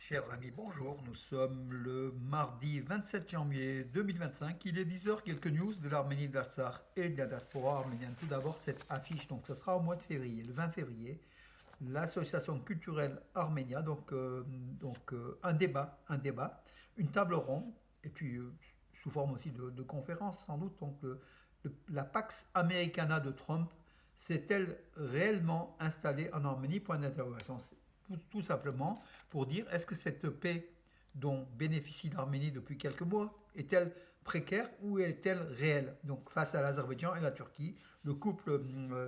Chers amis, bonjour. Nous sommes le mardi 27 janvier 2025. Il est 10 heures. Quelques news de l'Arménie, d'Artsakh et de la diaspora arménienne. Tout d'abord, cette affiche, donc ce sera au mois de février, le 20 février, l'association culturelle Arménia, un débat, une table ronde, et puis sous forme aussi de conférence sans doute. Donc la Pax Americana de Trump s'est-elle réellement installée en Arménie? Point d'interrogation. Tout simplement pour dire, est-ce que cette paix dont bénéficie l'Arménie depuis quelques mois est-elle précaire ou est-elle réelle? Donc face à l'Azerbaïdjan et la Turquie, le couple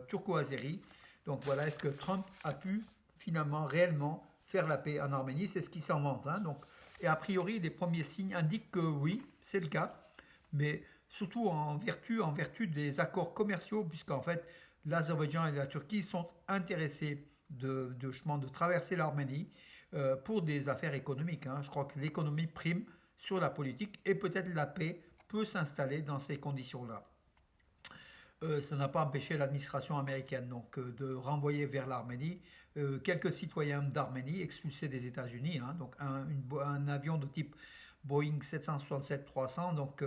turco-azéri. Donc voilà, est-ce que Trump a pu finalement réellement faire la paix en Arménie? C'est ce qui s'en vante, hein. Donc, et a priori, les premiers signes indiquent que oui, c'est le cas, mais surtout en vertu des accords commerciaux, puisqu'en fait, l'Azerbaïdjan et la Turquie sont intéressés de traverser l'Arménie pour des affaires économiques, hein. Je crois que l'économie prime sur la politique et peut-être la paix peut s'installer dans ces conditions-là. Ça n'a pas empêché l'administration américaine donc, de renvoyer vers l'Arménie quelques citoyens d'Arménie expulsés des États-Unis, hein. Donc un avion de type Boeing 767-300 donc,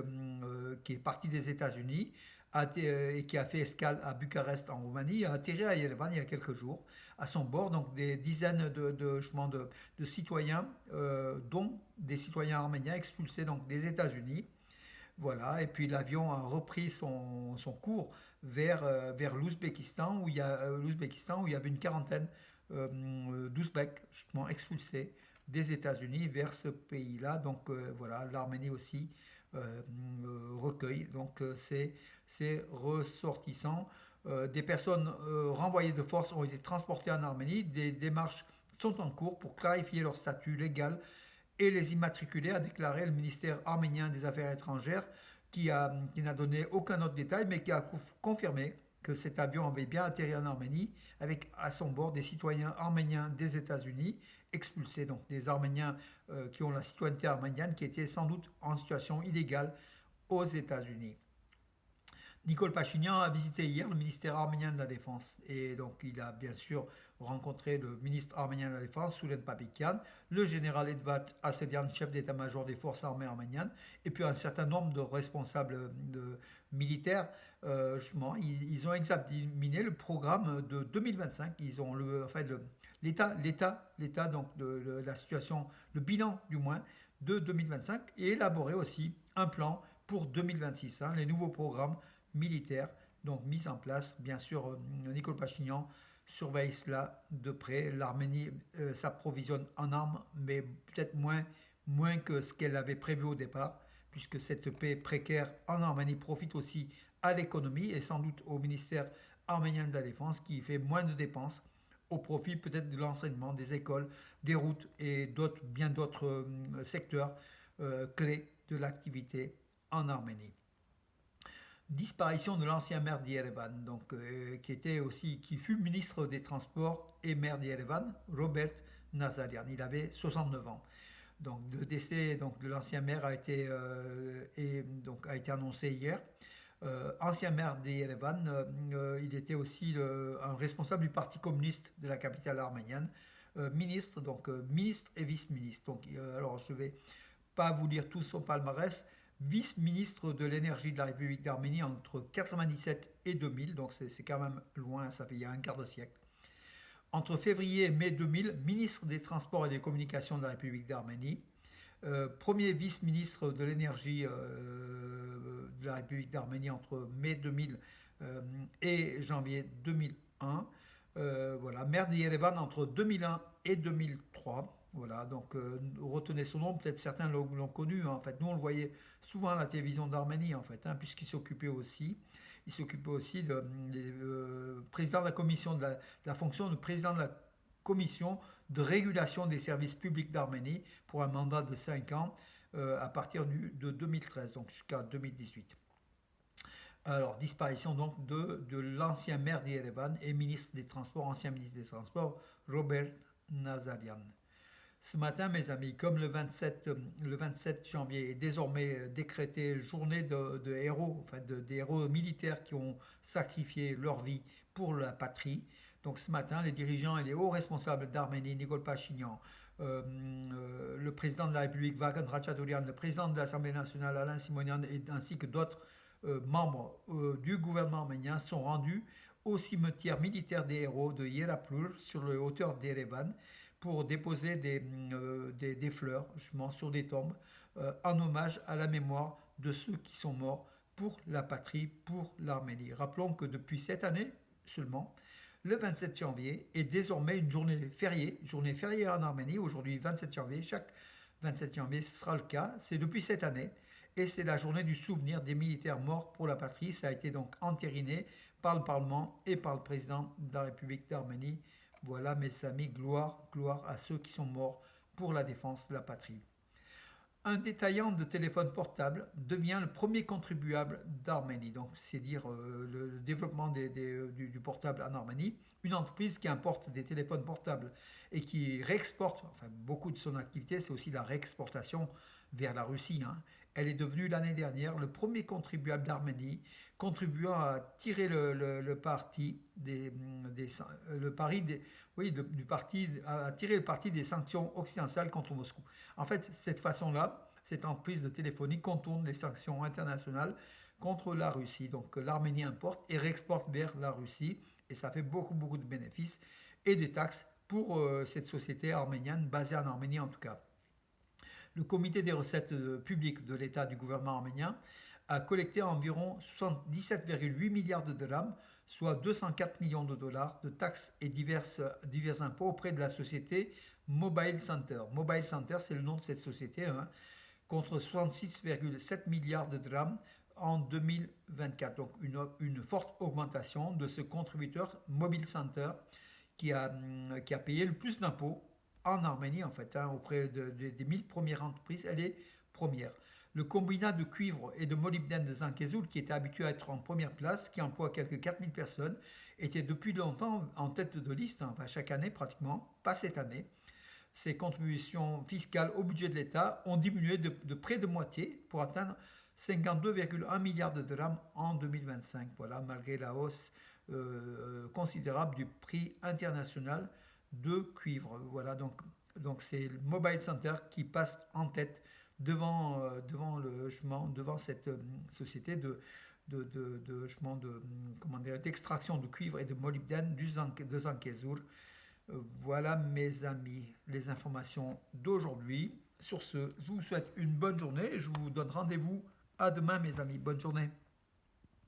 qui est parti des États-Unis et qui a fait escale à Bucarest en Roumanie, a atterri à Yerevan il y a quelques jours. À son bord, donc des dizaines de citoyens, dont des citoyens arméniens expulsés donc, des États-Unis. Voilà, et puis l'avion a repris son cours vers l'Ouzbékistan, où il y avait une quarantaine d'Ouzbeks, justement, expulsés des États-Unis vers ce pays-là. Donc voilà, l'Arménie aussi recueille donc ces ressortissants. Des personnes renvoyées de force ont été transportées en Arménie. Des démarches sont en cours pour clarifier leur statut légal et les immatriculés, a déclaré le ministère arménien des Affaires étrangères, qui n'a donné aucun autre détail, mais qui a confirmé que cet avion avait bien atterri en Arménie, avec à son bord des citoyens arméniens des États-Unis, expulsés, donc des Arméniens qui ont la citoyenneté arménienne, qui étaient sans doute en situation illégale aux États-Unis. Nicole Pachinian a visité hier le ministère arménien de la Défense et donc il a bien sûr rencontré le ministre arménien de la Défense, Soulen Papikian, le général Edvard Assedian, chef d'état-major des forces armées arméniennes, et puis un certain nombre de responsables militaires. Justement, ils ont examiné le programme de 2025. Ils ont l'état donc de la situation, le bilan du moins de 2025, et élaboré aussi un plan pour 2026, hein, les nouveaux programmes militaires donc mis en place. Bien sûr, Nicole Pachinian surveille cela de près. L'Arménie s'approvisionne en armes, mais peut-être moins que ce qu'elle avait prévu au départ, puisque cette paix précaire en Arménie profite aussi à l'économie et sans doute au ministère arménien de la Défense qui fait moins de dépenses au profit peut-être de l'enseignement, des écoles, des routes et bien d'autres secteurs clés de l'activité en Arménie. Disparition de l'ancien maire d'Yerevan, donc qui fut ministre des Transports et maire d'Yerevan, Robert Nazarian. Il avait 69 ans. Donc le décès donc, de l'ancien maire a été annoncé hier. Ancien maire d'Yerevan, il était aussi un responsable du Parti communiste de la capitale arménienne, ministre et vice-ministre. Donc, alors je ne vais pas vous lire tout son palmarès. Vice-ministre de l'énergie de la République d'Arménie entre 97 et 2000, donc c'est quand même loin, ça fait il y a un quart de siècle. Entre février et mai 2000, ministre des Transports et des Communications de la République d'Arménie. Premier vice-ministre de l'énergie de la République d'Arménie entre mai 2000 et janvier 2001. Voilà, maire de Yerevan entre 2001 et 2003. Voilà, donc retenez son nom, peut-être certains l'ont connu, hein. En fait, nous on le voyait souvent à la télévision d'Arménie en fait, hein, puisqu'il s'occupait aussi, de président de la commission de la fonction de président de la commission de régulation des services publics d'Arménie pour un mandat de 5 ans à partir de 2013, donc jusqu'à 2018. Alors, disparition donc de l'ancien maire d'Yerevan et ancien ministre des Transports, Robert Nazarian. Ce matin, mes amis, comme le 27 janvier est désormais décrété journée de héros, des héros militaires qui ont sacrifié leur vie pour la patrie, Donc ce matin, les dirigeants et les hauts responsables d'Arménie, Nikol Pachinian, le président de la République, Vagan Ratchadourian, le président de l'Assemblée nationale, Alain Simonian, ainsi que d'autres membres du gouvernement arménien sont rendus au cimetière militaire des héros de Yeraplur, sur les hauteurs d'Erevan, pour déposer des fleurs, justement, sur des tombes, en hommage à la mémoire de ceux qui sont morts pour la patrie, pour l'Arménie. Rappelons que depuis cette année seulement, le 27 janvier est désormais une journée fériée en Arménie. Aujourd'hui, 27 janvier, chaque 27 janvier, ce sera le cas. C'est depuis cette année. Et c'est la journée du souvenir des militaires morts pour la patrie. Ça a été donc entériné par le Parlement et par le président de la République d'Arménie. Voilà, mes amis, gloire à ceux qui sont morts pour la défense de la patrie. Un détaillant de téléphone portable devient le premier contribuable d'Arménie. Donc, c'est dire le développement du portable en Arménie. Une entreprise qui importe des téléphones portables et qui réexporte, enfin, beaucoup de son activité, c'est aussi la réexportation vers la Russie. Elle est devenue l'année dernière le premier contribuable d'Arménie, contribuant à tirer le parti à tirer le parti des sanctions occidentales contre Moscou. En fait, cette façon-là, cette entreprise de téléphonie contourne les sanctions internationales contre la Russie. Donc l'Arménie importe et réexporte vers la Russie et ça fait beaucoup de bénéfices et des taxes pour cette société arménienne, basée en Arménie en tout cas. Le comité des recettes publiques de l'État du gouvernement arménien a collecté environ 77,8 milliards de dirhams, soit 204 millions de dollars de taxes et divers impôts auprès de la société Mobile Center. Mobile Center, c'est le nom de cette société, contre 66,7 milliards de dirhams en 2024. Donc une forte augmentation de ce contributeur Mobile Center qui a payé le plus d'impôts en Arménie, en fait, auprès des 1000 premières entreprises, elle est première. Le combinat de cuivre et de molybdène de Zhangezur, qui était habitué à être en première place, qui emploie quelques 4000 personnes, était depuis longtemps en tête de liste, enfin chaque année pratiquement, pas cette année. Ses contributions fiscales au budget de l'État ont diminué de près de moitié pour atteindre 52,1 milliards de dirhams en 2025. Voilà, malgré la hausse considérable du prix international de cuivre. Voilà, donc c'est le Mobile Center qui passe en tête devant cette société d'extraction de cuivre et de molybdène de Zhangezur. Voilà, mes amis, les informations d'aujourd'hui. Sur ce, je vous souhaite une bonne journée et je vous donne rendez-vous à demain, mes amis. Bonne journée.